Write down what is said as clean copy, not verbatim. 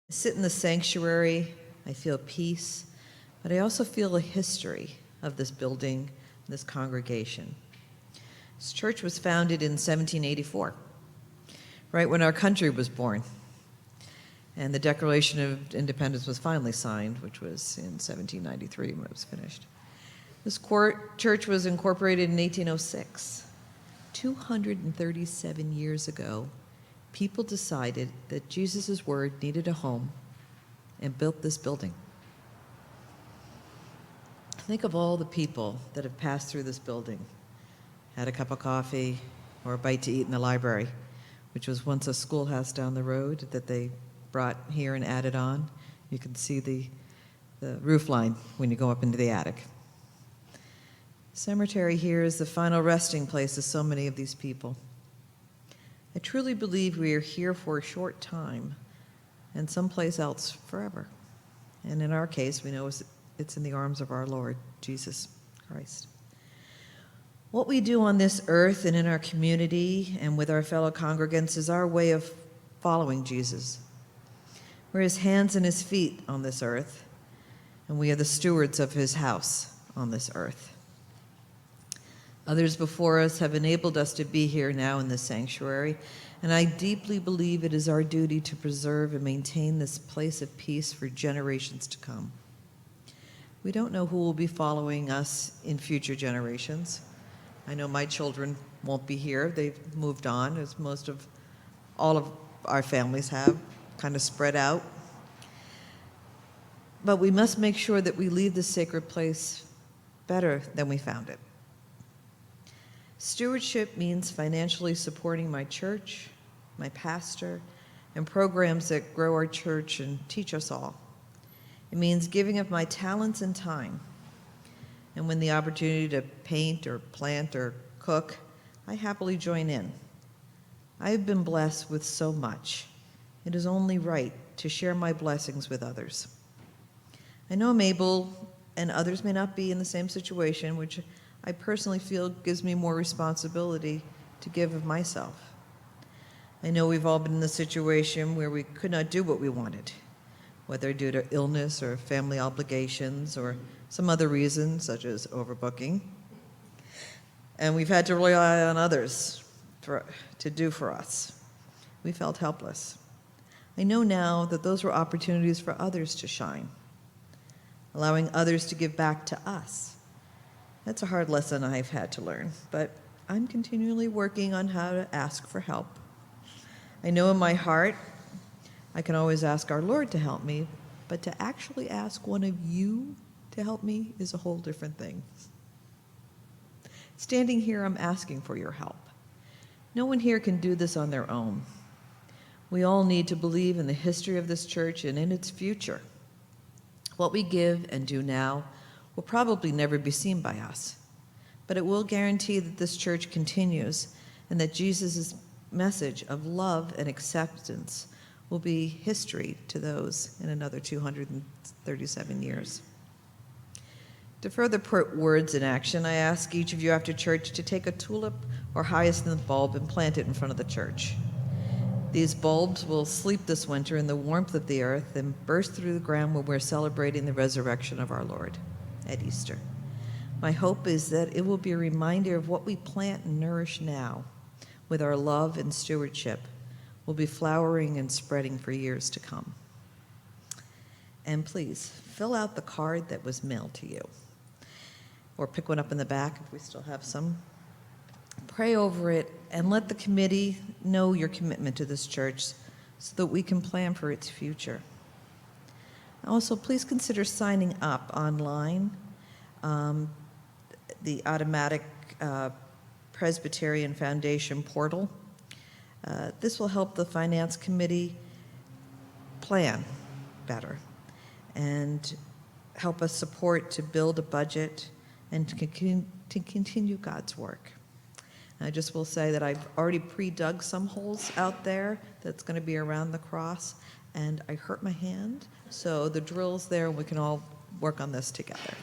I sit in the sanctuary, I feel peace, but I also feel a history of this building, this congregation. This church was founded in 1784, right when our country was born. And the Declaration of Independence was finally signed, which was in 1793 when it was finished. This church was incorporated in 1806. 237 years ago, people decided that Jesus' word needed a home and built this building. Think of all the people that have passed through this building, had a cup of coffee or a bite to eat in the library, which was once a schoolhouse down the road that they brought here and added on. You can see the roof line when you go up into the attic. Cemetery here is the final resting place of so many of these people. I truly believe we are here for a short time and someplace else forever. And in our case, we know it's in the arms of our Lord, Jesus Christ. What we do on this earth and in our community and with our fellow congregants is our way of following Jesus. We're his hands and his feet on this earth, and we are the stewards of his house on this earth. Others before us have enabled us to be here now in this sanctuary, and I deeply believe it is our duty to preserve and maintain this place of peace for generations to come. We don't know who will be following us in future generations. I know my children won't be here. They've moved on, as all of our families have, kind of spread out. But we must make sure that we leave this sacred place better than we found it. Stewardship means financially supporting my church, my pastor, and programs that grow our church and teach us all. It means giving of my talents and time. And when the opportunity to paint or plant or cook, I happily join in. I have been blessed with so much. It is only right to share my blessings with others. I know I'm able, and others may not be in the same situation, which I personally feel gives me more responsibility to give of myself. I know we've all been in the situation where we could not do what we wanted, whether due to illness or family obligations or some other reason, such as overbooking. And we've had to rely on others to do for us. We felt helpless. I know now that those were opportunities for others to shine, allowing others to give back to us. That's a hard lesson I've had to learn, but I'm continually working on how to ask for help. I know in my heart I can always ask our Lord to help me, but to actually ask one of you to help me is a whole different thing. Standing here, I'm asking for your help. No one here can do this on their own. We all need to believe in the history of this church and in its future. What we give and do now will probably never be seen by us, but it will guarantee that this church continues and that Jesus' message of love and acceptance will be history to those in another 237 years. To further put words in action, I ask each of you after church to take a tulip or hyacinth bulb and plant it in front of the church. These bulbs will sleep this winter in the warmth of the earth and burst through the ground when we're celebrating the resurrection of our Lord at Easter. My hope is that it will be a reminder of what we plant and nourish now with our love and stewardship will be flowering and spreading for years to come. And please, fill out the card that was mailed to you, or pick one up in the back if we still have some. Pray over it and let the committee know your commitment to this church so that we can plan for its future. Also, please consider signing up online. The automatic Presbyterian Foundation portal. This will help the Finance Committee plan better and help us support to build a budget and to continue God's work. I just will say that I've already pre-dug some holes out there that's going to be around the cross, and I hurt my hand, so the drill's there and we can all work on this together.